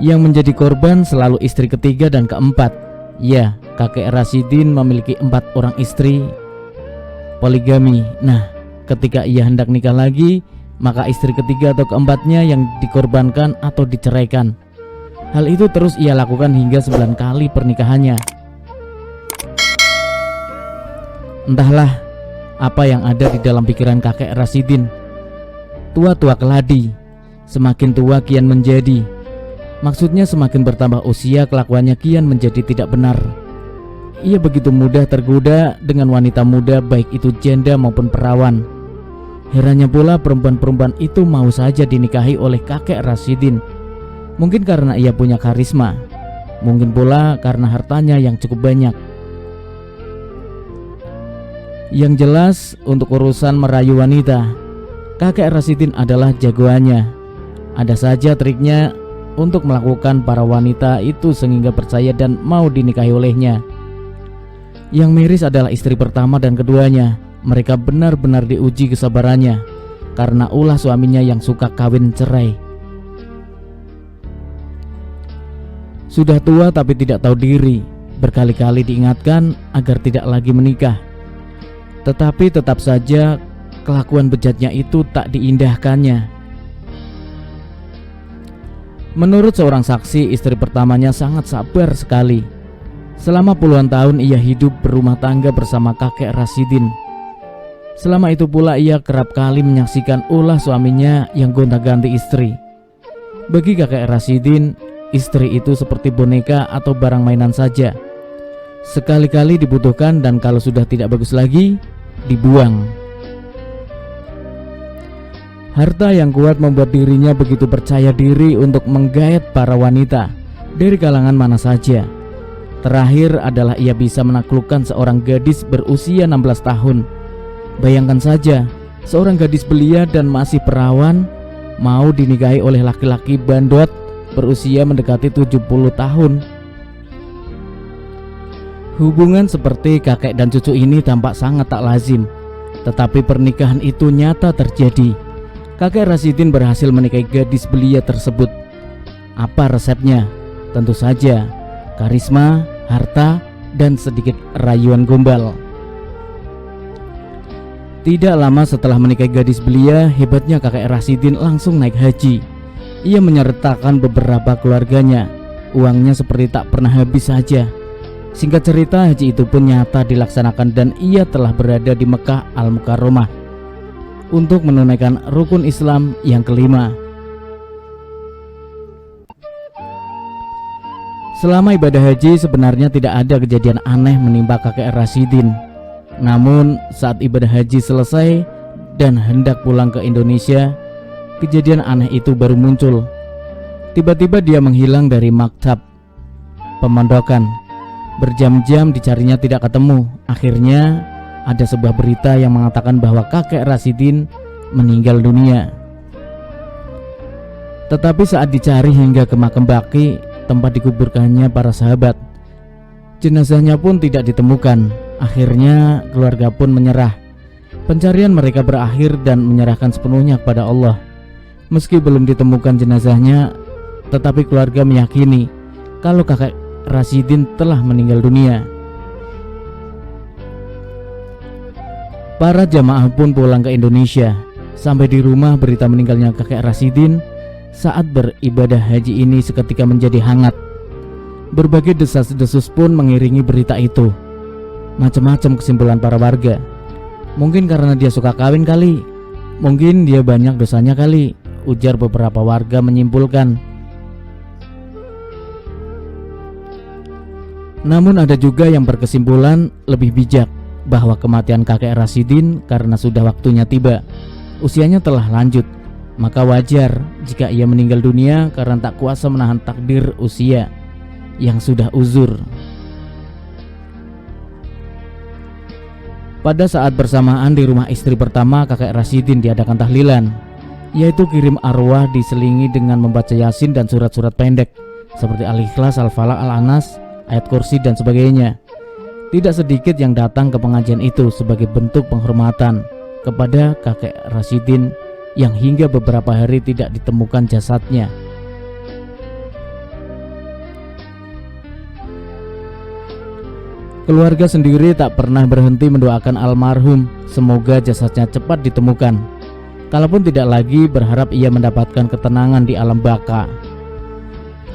Yang menjadi korban selalu istri ketiga dan keempat. Ya, kakek Rasidin memiliki 4 orang istri, poligami. Nah, ketika ia hendak nikah lagi, maka istri ketiga atau keempatnya yang dikorbankan atau diceraikan. Hal itu terus ia lakukan hingga 9 kali pernikahannya. Entahlah apa yang ada di dalam pikiran kakek Rasidin. Tua-tua keladi, semakin tua kian menjadi. Maksudnya semakin bertambah usia, kelakuannya kian menjadi tidak benar. Ia begitu mudah tergoda dengan wanita muda, baik itu janda maupun perawan. Herannya pula perempuan-perempuan itu mau saja dinikahi oleh kakek Rasidin. Mungkin karena ia punya karisma, mungkin pula karena hartanya yang cukup banyak. Yang jelas untuk urusan merayu wanita, kakek Rasidin adalah jagoannya. Ada saja triknya untuk melakukan para wanita itu sehingga percaya dan mau dinikahi olehnya. Yang miris adalah istri pertama dan keduanya. Mereka benar-benar diuji kesabarannya karena ulah suaminya yang suka kawin cerai. Sudah tua tapi tidak tahu diri, berkali-kali diingatkan agar tidak lagi menikah. Tetapi tetap saja kelakuan bejatnya itu tak diindahkannya. Menurut seorang saksi, istri pertamanya sangat sabar sekali. Selama puluhan tahun ia hidup berumah tangga bersama kakek Rasidin. Selama itu pula ia kerap kali menyaksikan ulah suaminya yang gonta-ganti istri. Bagi kakek Rasidin, istri itu seperti boneka atau barang mainan saja. Sekali-kali dibutuhkan dan kalau sudah tidak bagus lagi, dibuang. Harta yang kuat membuat dirinya begitu percaya diri untuk menggait para wanita dari kalangan mana saja. Terakhir adalah ia bisa menaklukkan seorang gadis berusia 16 tahun. Bayangkan saja, seorang gadis belia dan masih perawan mau dinikahi oleh laki-laki bandot berusia mendekati 70 tahun. Hubungan seperti kakek dan cucu ini tampak sangat tak lazim, tetapi pernikahan itu nyata terjadi. Kakek Rasidin berhasil menikahi gadis belia tersebut. Apa resepnya? Tentu saja karisma, harta, dan sedikit rayuan gombal. Tidak lama setelah menikahi gadis belia, hebatnya kakek Rasidin langsung naik haji. Ia menyertakan beberapa keluarganya. Uangnya seperti tak pernah habis saja. Singkat cerita, haji itu pun nyata dilaksanakan dan ia telah berada di Mekah Al-Mukarramah untuk menunaikan rukun Islam yang kelima. Selama ibadah haji sebenarnya tidak ada kejadian aneh menimpa kakek Rasidin. Namun saat ibadah haji selesai dan hendak pulang ke Indonesia, kejadian aneh itu baru muncul. Tiba-tiba dia menghilang dari maktab pemondokan. Berjam-jam dicarinya tidak ketemu. Akhirnya ada sebuah berita yang mengatakan bahwa kakek Rasidin meninggal dunia. Tetapi saat dicari hingga ke makam baki, tempat dikuburkannya para sahabat, jenazahnya pun tidak ditemukan. Akhirnya keluarga pun menyerah. Pencarian mereka berakhir dan menyerahkan sepenuhnya kepada Allah. Meski belum ditemukan jenazahnya, tetapi keluarga meyakini kalau kakek Rasidin telah meninggal dunia. Para jamaah pun pulang ke Indonesia. Sampai di rumah, berita meninggalnya kakek Rasidin saat beribadah haji ini seketika menjadi hangat. Berbagai desas-desus pun mengiringi berita itu. Macam-macam kesimpulan para warga. Mungkin karena dia suka kawin kali, mungkin dia banyak dosanya kali, ujar beberapa warga menyimpulkan. Namun ada juga yang berkesimpulan lebih bijak, bahwa kematian kakek Rasidin karena sudah waktunya tiba. Usianya telah lanjut, maka wajar jika ia meninggal dunia karena tak kuasa menahan takdir usia yang sudah uzur. Pada saat bersamaan di rumah istri pertama kakek Rasidin diadakan tahlilan, yaitu kirim arwah diselingi dengan membaca Yasin dan surat-surat pendek seperti Al-Ikhlas, Al-Falaq, Al-Anas, ayat kursi dan sebagainya. Tidak sedikit yang datang ke pengajian itu sebagai bentuk penghormatan kepada kakek Rasidin yang hingga beberapa hari tidak ditemukan jasadnya. Keluarga sendiri tak pernah berhenti mendoakan almarhum semoga jasadnya cepat ditemukan. Kalaupun tidak lagi berharap ia mendapatkan ketenangan di alam baka.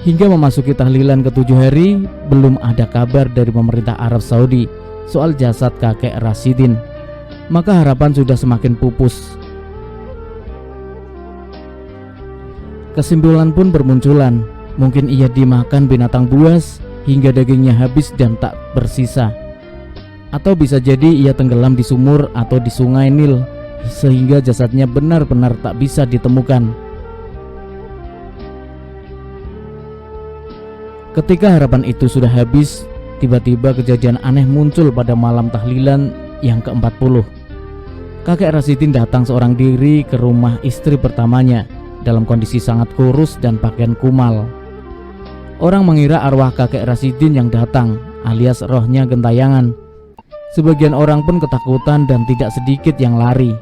Hingga memasuki tahlilan ke-7 hari, belum ada kabar dari pemerintah Arab Saudi soal jasad kakek Rasidin. Maka harapan sudah semakin pupus. Kesimpulan pun bermunculan, mungkin ia dimakan binatang buas hingga dagingnya habis dan tak bersisa. Atau bisa jadi ia tenggelam di sumur atau di sungai Nil sehingga jasadnya benar-benar tak bisa ditemukan. Ketika harapan itu sudah habis, tiba-tiba kejadian aneh muncul pada malam tahlilan yang ke-40. Kakek Rasidin datang seorang diri ke rumah istri pertamanya dalam kondisi sangat kurus dan pakaian kumal. Orang mengira arwah kakek Rasidin yang datang, alias rohnya gentayangan. Sebagian orang pun ketakutan dan tidak sedikit yang lari.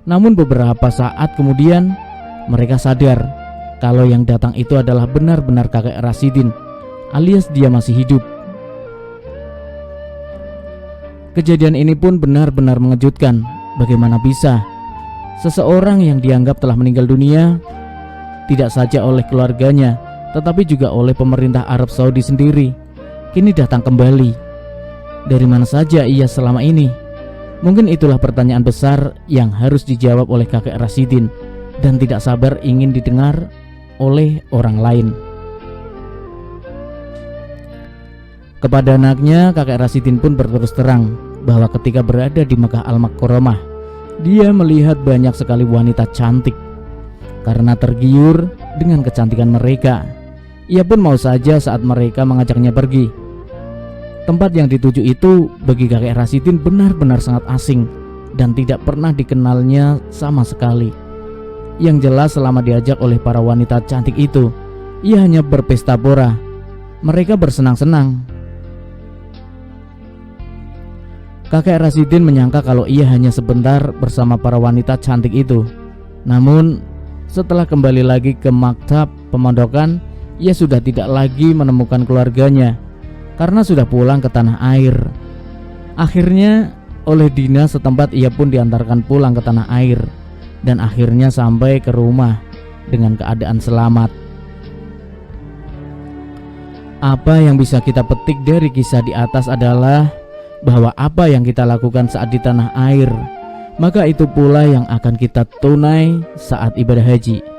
Namun beberapa saat kemudian mereka sadar kalau yang datang itu adalah benar-benar kakek Rasidin, alias dia masih hidup. Kejadian ini pun benar-benar mengejutkan. Bagaimana bisa seseorang yang dianggap telah meninggal dunia, tidak saja oleh keluarganya tetapi juga oleh pemerintah Arab Saudi sendiri, kini datang kembali. Dari mana saja ia selama ini? Mungkin itulah pertanyaan besar yang harus dijawab oleh kakek Rasidin dan tidak sabar ingin didengar oleh orang lain. Kepada anaknya, kakek Rasidin pun berterus terang bahwa ketika berada di Mekah Al-Mukarramah, dia melihat banyak sekali wanita cantik. Karena tergiur dengan kecantikan mereka, ia pun mau saja saat mereka mengajaknya pergi. Tempat yang dituju itu bagi kakek Rasidin benar-benar sangat asing dan tidak pernah dikenalnya sama sekali. Yang jelas selama diajak oleh para wanita cantik itu, ia hanya berpesta pora. Mereka bersenang-senang. Kakek Rasidin menyangka kalau ia hanya sebentar bersama para wanita cantik itu. Namun setelah kembali lagi ke maktab pemondokan, ia sudah tidak lagi menemukan keluarganya karena sudah pulang ke tanah air. Akhirnya oleh dinas setempat ia pun diantarkan pulang ke tanah air dan akhirnya sampai ke rumah dengan keadaan selamat. Apa yang bisa kita petik dari kisah di atas adalah bahwa apa yang kita lakukan saat di tanah air, maka itu pula yang akan kita tunai saat ibadah haji.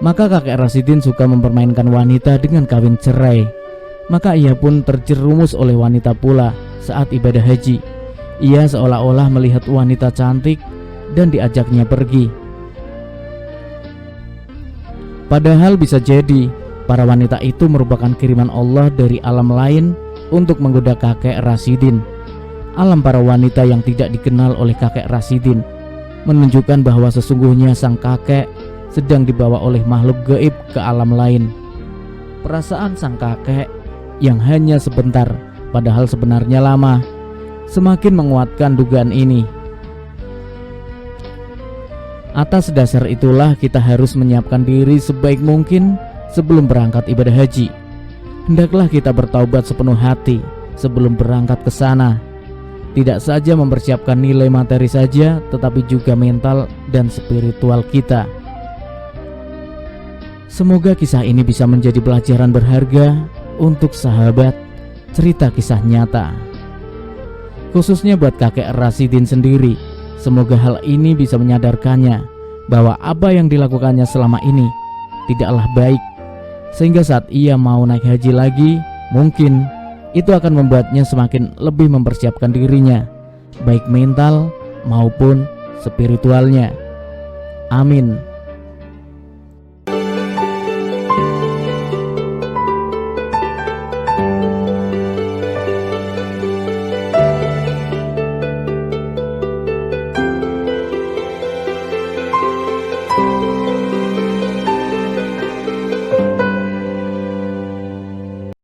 Maka kakek Rasidin suka mempermainkan wanita dengan kawin cerai. Maka ia pun terjerumus oleh wanita pula saat ibadah haji. Ia seolah-olah melihat wanita cantik dan diajaknya pergi. Padahal bisa jadi para wanita itu merupakan kiriman Allah dari alam lain untuk menggoda kakek Rasidin. Alam para wanita yang tidak dikenal oleh kakek Rasidin menunjukkan bahwa sesungguhnya sang kakek sedang dibawa oleh makhluk gaib ke alam lain. Perasaan sang kakek yang hanya sebentar padahal sebenarnya lama semakin menguatkan dugaan ini. Atas dasar itulah kita harus menyiapkan diri sebaik mungkin sebelum berangkat ibadah haji. Hendaklah kita bertaubat sepenuh hati sebelum berangkat ke sana. Tidak saja mempersiapkan nilai materi saja, tetapi juga mental dan spiritual kita. Semoga kisah ini bisa menjadi pelajaran berharga untuk sahabat cerita kisah nyata. Khususnya buat kakek Rasidin sendiri, semoga hal ini bisa menyadarkannya bahwa apa yang dilakukannya selama ini tidaklah baik. Sehingga saat ia mau naik haji lagi, mungkin itu akan membuatnya semakin lebih mempersiapkan dirinya, baik mental maupun spiritualnya. Amin.